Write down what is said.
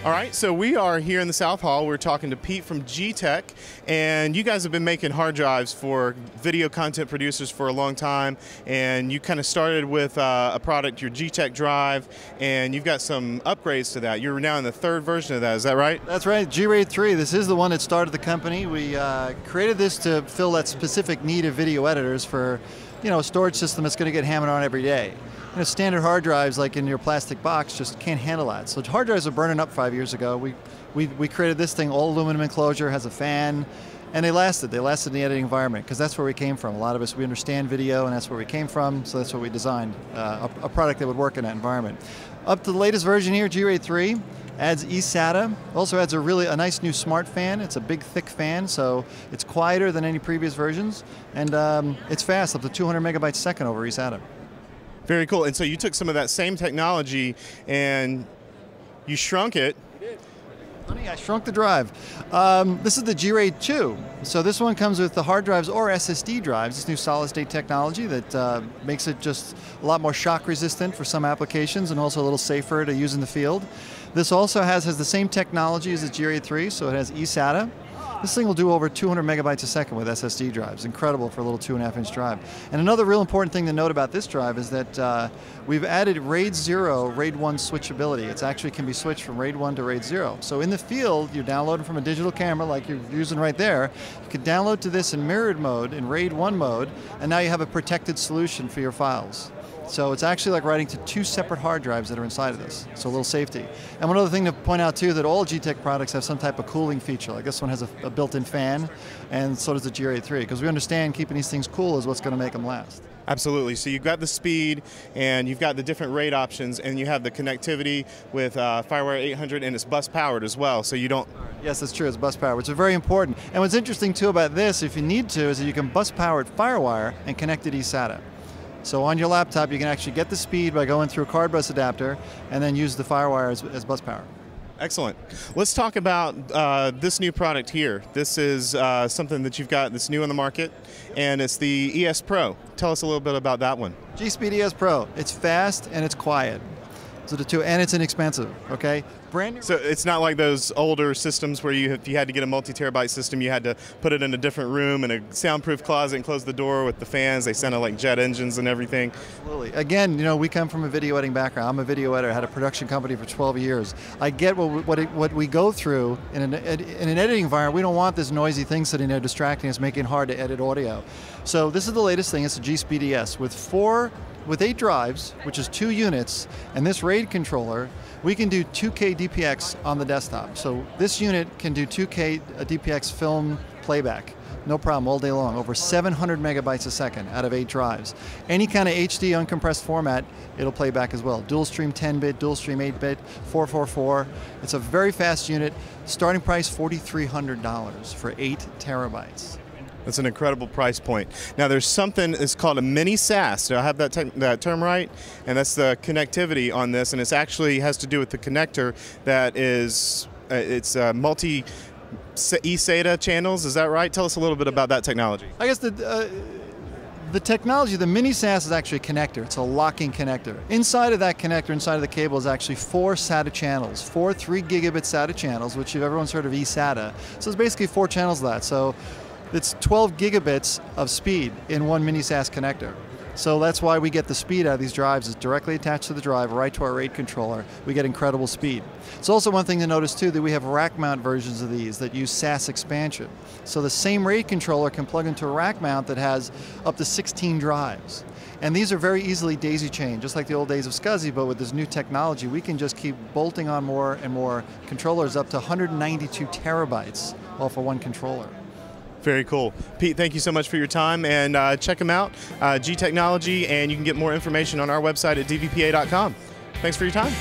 All right, so we are here in the South Hall. We're talking to Pete from G-Tech, and you guys have been making hard drives for video content producers for a long time, and you kind of started with a product, your G-Tech drive, and you've got some upgrades to that. You're now in the third version of that, is that right? That's right, G-RAID 3. This is the one that started the company. We created this to fill that specific need of video editors for, a storage system that's going to get hammered on every day. Standard hard drives, like in your plastic box, just can't handle that. So hard drives are burning up 5 years ago. We created this thing, all aluminum enclosure, has a fan, and they lasted. They lasted in the editing environment, because that's where we came from. A lot of us, we understand video, and that's where we came from, so that's what we designed, a product that would work in that environment. Up to the latest version here, G-RAID 3, adds eSATA, also adds a nice new smart fan. It's a big, thick fan, so it's quieter than any previous versions, and it's fast, up to 200 megabytes a second over eSATA. Very cool. And so you took some of that same technology and you shrunk it. Honey, I shrunk the drive. This is the G-RAID 2. So this one comes with the hard drives or SSD drives. This new solid-state technology that makes it just a lot more shock resistant for some applications and also a little safer to use in the field. This also has the same technology as the G-RAID 3, so it has eSATA. This thing will do over 200 megabytes a second with SSD drives. Incredible for a little 2.5-inch drive. And another real important thing to note about this drive is that we've added RAID 0, RAID 1 switchability. It actually can be switched from RAID 1 to RAID 0. So in the field, you're downloading from a digital camera like you're using right there. You can download to this in mirrored mode, in RAID 1 mode, and now you have a protected solution for your files. So it's actually like writing to two separate hard drives that are inside of this, so a little safety. And one other thing to point out too, that all G-Tech products have some type of cooling feature. Like this one has a built-in fan, and so does the G-RAID 3, because we understand keeping these things cool is what's going to make them last. Absolutely. So you've got the speed, and you've got the different RAID options, and you have the connectivity with FireWire 800, and it's bus powered as well, so you don't... Yes, that's true. It's bus powered, which is very important. And what's interesting too about this, if you need to, is that you can bus power it FireWire and connect it eSATA. So on your laptop, you can actually get the speed by going through a card bus adapter and then use the FireWire as bus power. Excellent. Let's talk about this new product here. This is something that you've got that's new on the market, and it's the ES Pro. Tell us a little bit about that one. G-Speed ES Pro. It's fast and it's quiet. So the two, and it's inexpensive, okay? Brand new. So it's not like those older systems where if you had to get a multi-terabyte system, you had to put it in a different room in a soundproof closet and close the door with the fans. They sounded like jet engines and everything. Absolutely. Again, we come from a video editing background. I'm a video editor. I had a production company for 12 years. I get what we go through in an editing environment. We don't want this noisy thing sitting there distracting us, making it hard to edit audio. So this is the latest thing. It's a G-Speed ES with 8 drives, which is 2 units, and this RAID controller, we can do 2K DPX on the desktop. So this unit can do 2K DPX film playback, no problem, all day long, over 700 megabytes a second out of 8 drives. Any kind of HD uncompressed format, it'll play back as well. Dual stream 10-bit, dual stream 8-bit, 444. It's a very fast unit. Starting price $4,300 for 8 terabytes. That's an incredible price point. Now there's something that's called a mini SAS. Do I have that term right? And that's the connectivity on this, and it actually has to do with the connector that is, it's multi eSATA channels, is that right? Tell us a little bit about that technology. I guess the technology, the mini SAS is actually a connector. It's a locking connector. Inside of that connector, inside of the cable, is actually 4 SATA channels, 4 3-gigabit SATA channels, which everyone's heard of eSATA. So it's basically 4 channels of that. So it's 12 gigabits of speed in one mini SAS connector. So that's why we get the speed out of these drives. It's directly attached to the drive, right to our RAID controller. We get incredible speed. It's also one thing to notice too, that we have rack mount versions of these that use SAS expansion. So the same RAID controller can plug into a rack mount that has up to 16 drives. And these are very easily daisy chained, just like the old days of SCSI, but with this new technology, we can just keep bolting on more and more controllers up to 192 terabytes off of one controller. Very cool. Pete, thank you so much for your time, and check them out, G Technology, and you can get more information on our website at dvpa.com. Thanks for your time.